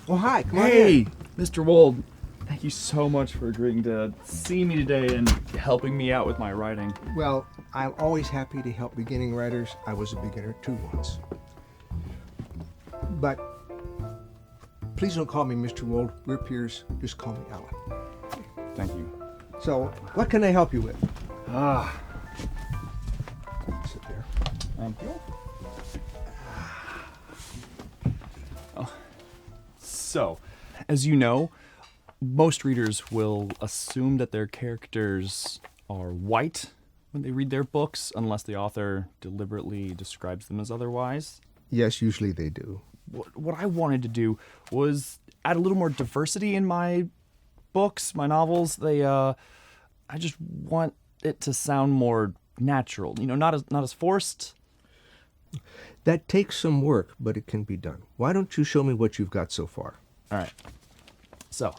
Oh, hi. Come on Hey, in. Mr. Wold. Thank you so much for agreeing to see me today and helping me out with my writing. Well, I'm always happy to help beginning writers. I was a beginner too once. But please don't call me Mr. Wold. We're peers. Just call me Alan. Thank you. So, what can I help you with? Ah, Sit there. thank you. So, as you know, most readers will assume that their characters are white when they read their books, unless the author deliberately describes them as otherwise. Yes, usually they do. What I wanted to do was add a little more diversity in my books, my novels. I just want it to sound more natural. Not as forced. That takes some work, but it can be done. Why don't you show me what you've got so far? All right. So,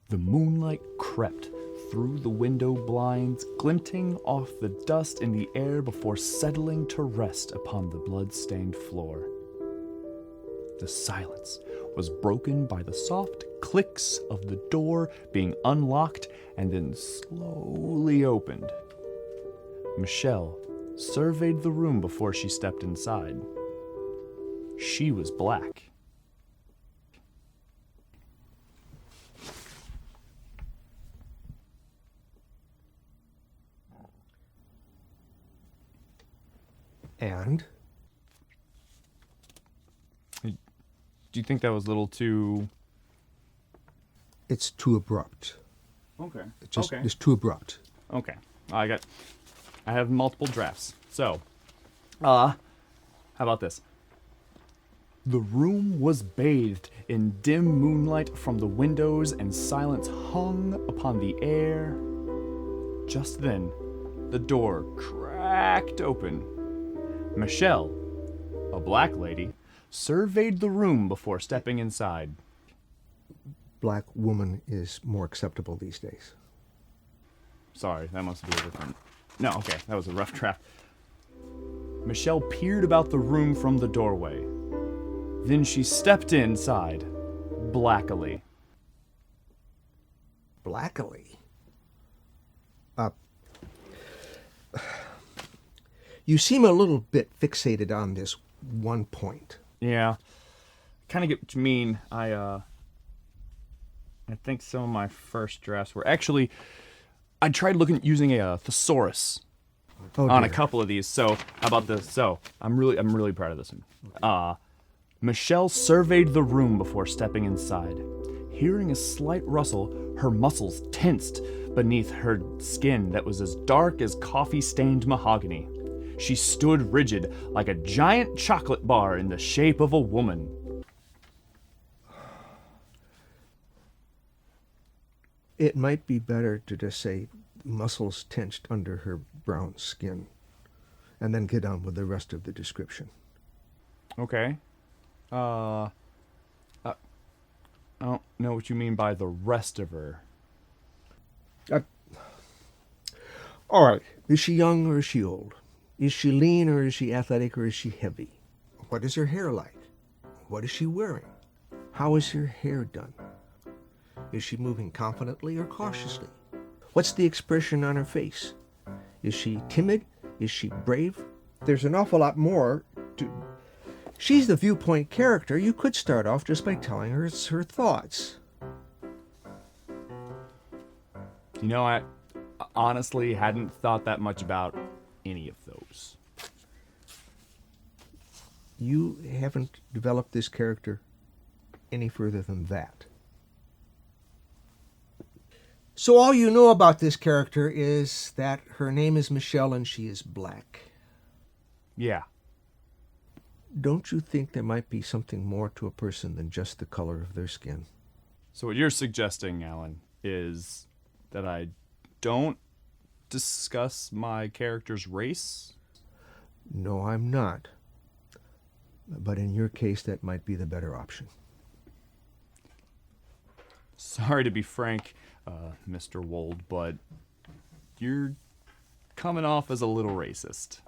the moonlight crept through the window blinds, glinting off the dust in the air before settling to rest upon the blood-stained floor. The silence was broken by the soft clicks of the door being unlocked and then slowly opened. Michelle surveyed the room before she stepped inside. She was black. And? Do you think that was a little too... It's too abrupt. Okay. It's too abrupt. Okay. I have multiple drafts. So, how about this? The room was bathed in dim moonlight from the windows, and silence hung upon the air. Just then, the door cracked open. Michelle, a black lady, surveyed the room before stepping inside. Black woman is more acceptable these days. Sorry, that must be a different... No, okay, that was a rough draft. Michelle peered about the room from the doorway. Then she stepped inside, blackily. Blackily? You seem a little bit fixated on this one point. Yeah, kind of get what you mean. I think some of my first drafts were actually... I tried using a thesaurus on a dear. couple of these. So, how about this? So, I'm really proud of this one. Michelle surveyed the room before stepping inside. Hearing a slight rustle, her muscles tensed beneath her skin that was as dark as coffee-stained mahogany. She stood rigid like a giant chocolate bar in the shape of a woman. It might be better to just say muscles tensed under her brown skin and then get on with the rest of the description. Okay. I don't know what you mean by the rest of her. All right. Is she young or is she old? Is she lean or is she athletic or is she heavy? What is her hair like? What is she wearing? How is her hair done? Is she moving confidently or cautiously? What's the expression on her face? Is she timid? Is she brave? There's an awful lot more to... She's the viewpoint character. You could start off just by telling her her thoughts. You know, I honestly hadn't thought that much about any of those. You haven't developed this character any further than that. So all you know about this character is that her name is Michelle and she is black. Yeah. Don't you think there might be something more to a person than just the color of their skin? So what you're suggesting, Alan, is that I don't discuss my character's race? No, I'm not. But in your case, that might be the better option. Sorry to be frank, Mr. Wold, but you're coming off as a little racist.